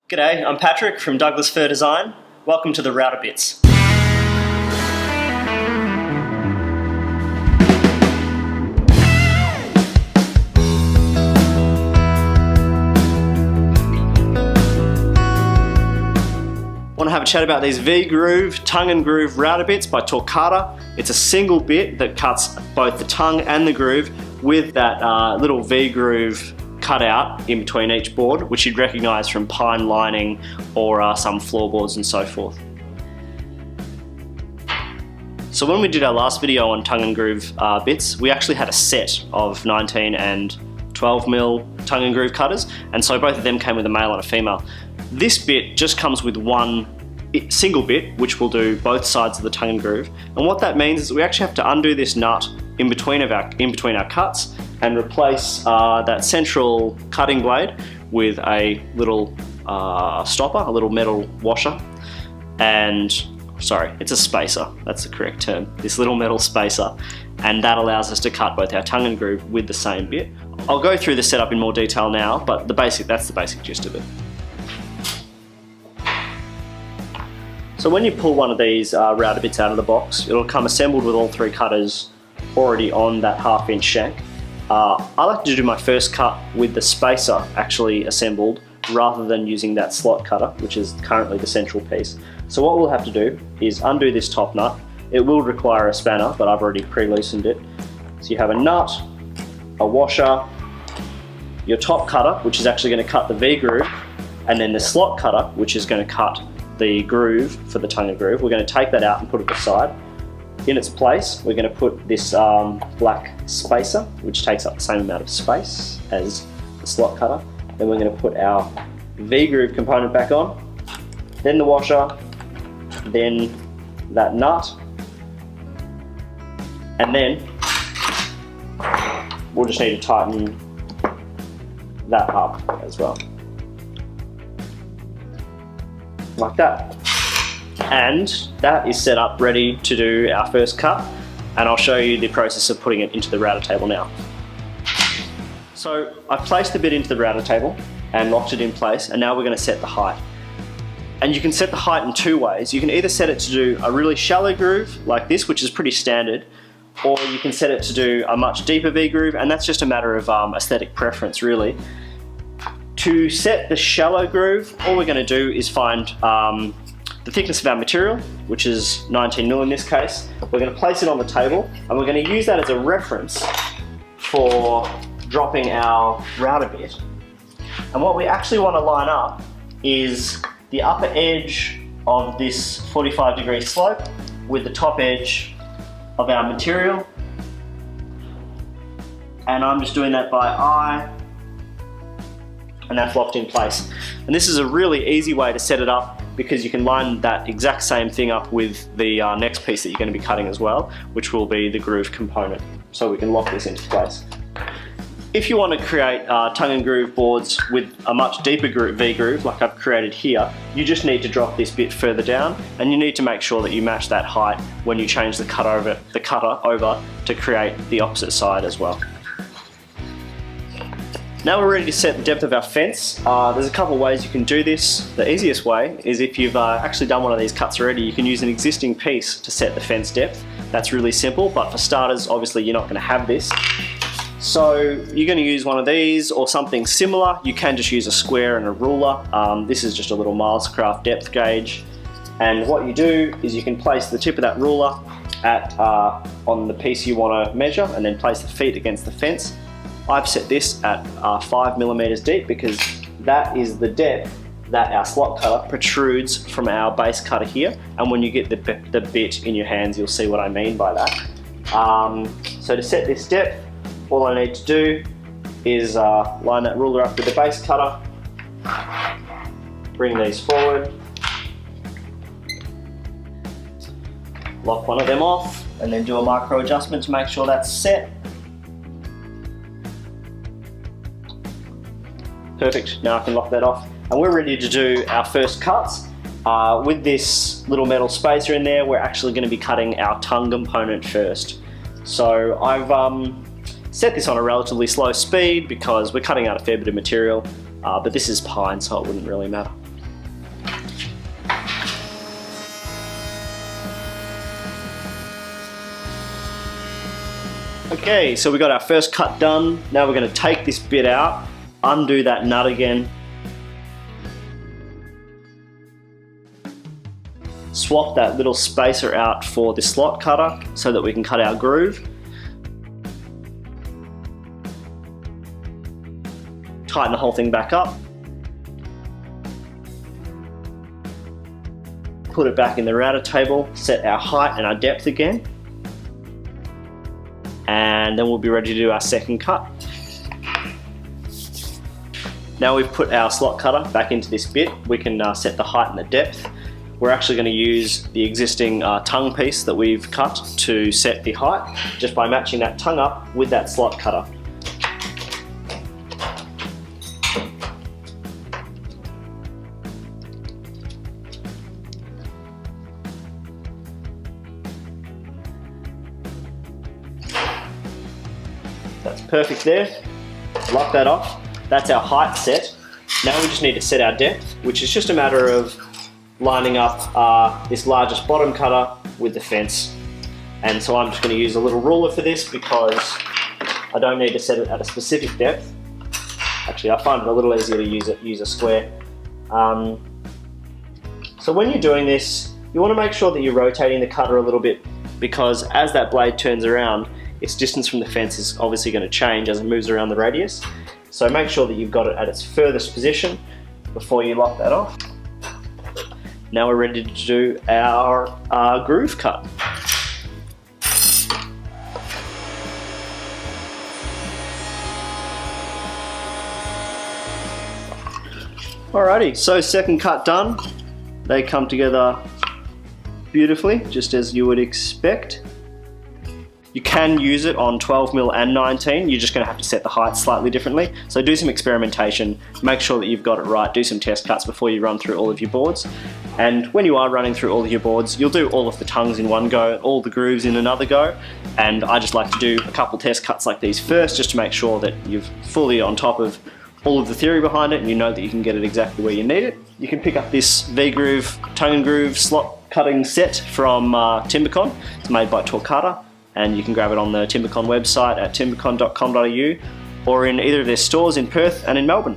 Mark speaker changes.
Speaker 1: G'day, I'm Patrick from Douglas Fir Design. Welcome to the Router Bits. Want to have a chat about these V-groove tongue and groove router bits by Torquata. It's a single bit that cuts both the tongue and the groove with that little V-groove cut out in between each board, which you'd recognise from pine lining or some floorboards and so forth. So when we did our last video on tongue and groove bits, we actually had a set of 19 and 12mm tongue and groove cutters, and so both of them came with a male and a female. This bit just comes with one single bit, which will do both sides of the tongue and groove. And what that means is we actually have to undo this nut in between our cuts and replace that central cutting blade with a little stopper, a little metal washer, and sorry, it's a spacer, that's the correct term, this little metal spacer, and that allows us to cut both our tongue and groove with the same bit. I'll go through the setup in more detail now, but that's the basic gist of it. So when you pull one of these router bits out of the box, it'll come assembled with all three cutters already on that 1/2 inch shank. I like to do my first cut with the spacer actually assembled rather than using that slot cutter, which is currently the central piece. So what we'll have to do is undo this top nut. It will require a spanner, but I've already pre-loosened it. So you have a nut, a washer, your top cutter, which is actually going to cut the V-groove, and then the slot cutter, which is going to cut the groove for the tongue and groove. We're going to take that out and put it aside. In its place, we're going to put this black spacer, which takes up the same amount of space as the slot cutter. Then we're going to put our V-groove component back on, then the washer, then that nut, and then we'll just need to tighten that up as well. Like that. And that is set up ready to do our first cut, and I'll show you the process of putting it into the router table now. So I've placed the bit into the router table and locked it in place, and now we're going to set the height. And you can set the height in two ways. You can either set it to do a really shallow groove like this, which is pretty standard, or you can set it to do a much deeper V groove, and that's just a matter of aesthetic preference really. To set the shallow groove, all we're going to do is find the thickness of our material, which is 19mm in this case. We're going to place it on the table, and we're going to use that as a reference for dropping our router bit. And what we actually want to line up is the upper edge of this 45-degree slope with the top edge of our material. And I'm just doing that by eye, and that's locked in place. And this is a really easy way to set it up, because you can line that exact same thing up with the next piece that you're going to be cutting as well, which will be the groove component. So we can lock this into place. If you want to create tongue and groove boards with a much deeper V groove like I've created here, you just need to drop this bit further down, and you need to make sure that you match that height when you change the cutter over to create the opposite side as well. Now we're ready to set the depth of our fence. There's a couple of ways you can do this. The easiest way is if you've actually done one of these cuts already, you can use an existing piece to set the fence depth. That's really simple, but for starters, obviously you're not going to have this. So you're going to use one of these or something similar. You can just use a square and a ruler. This is just a little Milescraft depth gauge. And what you do is you can place the tip of that ruler on the piece you want to measure, and then place the feet against the fence. I've set this at 5mm deep because that is the depth that our slot cutter protrudes from our base cutter here, and when you get the bit in your hands, you'll see what I mean by that. So to set this depth, all I need to do is line that ruler up with the base cutter, bring these forward, lock one of them off, and then do a micro adjustment to make sure that's set. Perfect, now I can lock that off. And we're ready to do our first cuts. With this little metal spacer in there, we're actually going to be cutting our tongue component first. So I've set this on a relatively slow speed because we're cutting out a fair bit of material, but this is pine, so it wouldn't really matter. Okay, so we got our first cut done. Now we're going to take this bit out, undo that nut again, swap that little spacer out for the slot cutter so that we can cut our groove. Tighten the whole thing back up. Put it back in the router table, set our height and our depth again. And then we'll be ready to do our second cut. Now we've put our slot cutter back into this bit, we can set the height and the depth. We're actually going to use the existing tongue piece that we've cut to set the height, just by matching that tongue up with that slot cutter. That's perfect there. Lock that off. That's our height set. Now we just need to set our depth, which is just a matter of lining up this largest bottom cutter with the fence. And so I'm just going to use a little ruler for this because I don't need to set it at a specific depth. Actually, I find it a little easier to use a square. So when you're doing this, you want to make sure that you're rotating the cutter a little bit, because as that blade turns around, its distance from the fence is obviously going to change as it moves around the radius. So make sure that you've got it at its furthest position before you lock that off. Now we're ready to do our groove cut. Alrighty, so second cut done. They come together beautifully, just as you would expect. You can use it on 12mm and 19, you're just going to have to set the height slightly differently. So do some experimentation, make sure that you've got it right, do some test cuts before you run through all of your boards. And when you are running through all of your boards, you'll do all of the tongues in one go, all the grooves in another go. And I just like to do a couple test cuts like these first, just to make sure that you're fully on top of all of the theory behind it and you know that you can get it exactly where you need it. You can pick up this V-groove, tongue and groove slot cutting set from Timbecon. It's made by Torquata, and you can grab it on the Timbecon website at timbecon.com.au or in either of their stores in Perth and in Melbourne.